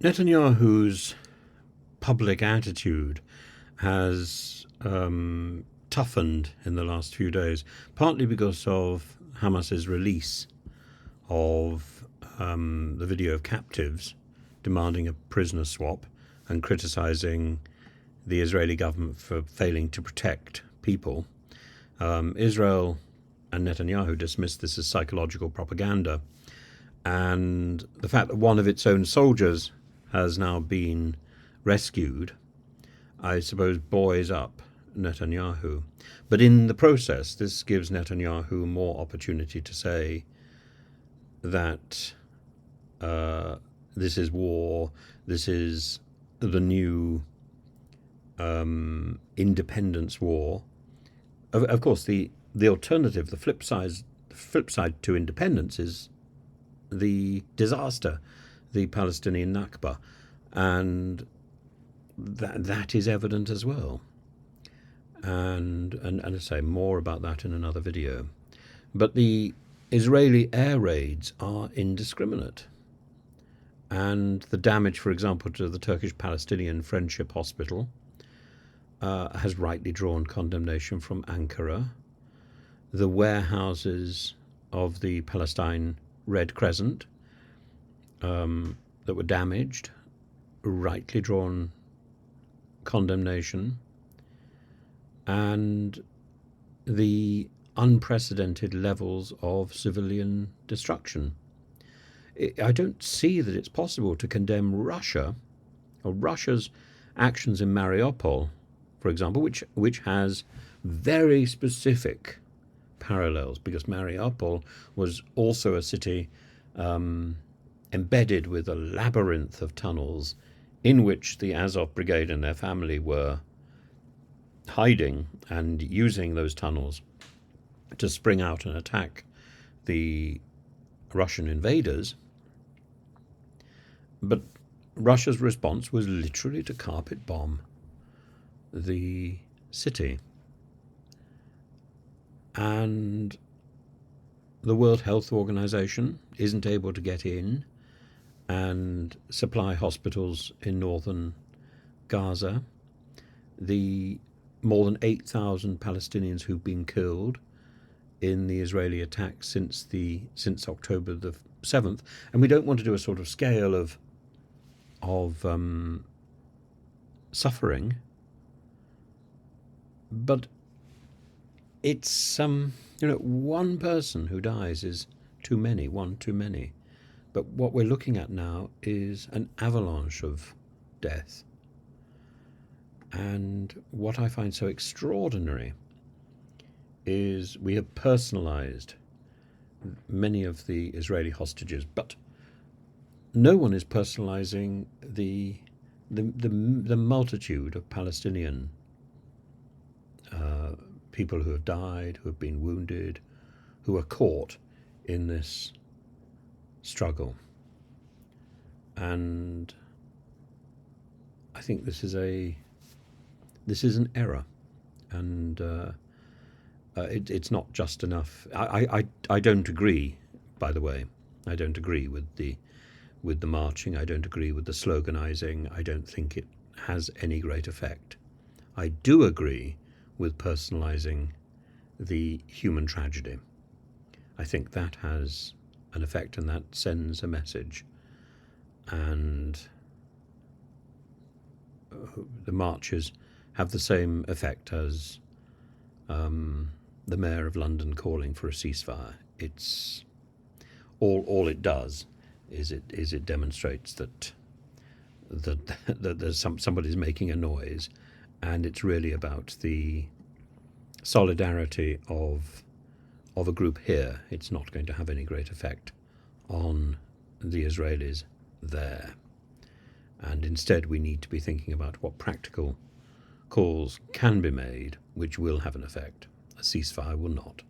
Netanyahu's public attitude has toughened in the last few days, partly because of Hamas's release of the video of captives demanding a prisoner swap and criticizing the Israeli government for failing to protect people. Israel and Netanyahu dismissed this as psychological propaganda, and the fact that one of its own soldiers has now been rescued, I suppose, buoys up Netanyahu. But in the process, this gives Netanyahu more opportunity to say that this is war, this is the new independence war. Of course, the alternative, the flip side to independence is the disaster, the Palestinian Nakba, and that is evident as well. And I say more about that in another video. But the Israeli air raids are indiscriminate, and the damage, for example, to the Turkish-Palestinian Friendship Hospital has rightly drawn condemnation from Ankara. The warehouses of the Palestine Red Crescent that were damaged, rightly drawn condemnation, and the unprecedented levels of civilian destruction. I don't see that it's possible to condemn Russia or Russia's actions in Mariupol, for example, which has very specific parallels, because Mariupol was also a city embedded with a labyrinth of tunnels in which the Azov Brigade and their family were hiding and using those tunnels to spring out and attack the Russian invaders. But Russia's response was literally to carpet bomb the city. And the World Health Organization isn't able to get in and supply hospitals in northern Gaza. The more than 8,000 Palestinians who've been killed in the Israeli attacks since October the 7th, and we don't want to do a sort of scale of suffering, but it's one person who dies is too many, one too many. But what we're looking at now is an avalanche of death. And what I find so extraordinary is we have personalized many of the Israeli hostages, but no one is personalizing the multitude of Palestinian people who have died, who have been wounded, who are caught in this struggle. And I think this is an error, and it's not just enough. I don't agree, by the way. I don't agree with the marching. I don't agree with the sloganizing. I don't think it has any great effect. I do agree with personalizing the human tragedy. I think that has an effect, and that sends a message. And the marches have the same effect as the Mayor of London calling for a ceasefire. It's all it does is it demonstrates that there's somebody's making a noise, and it's really about the solidarity of a group here. It's not going to have any great effect on the Israelis there. And instead we need to be thinking about what practical calls can be made which will have an effect. A ceasefire will not.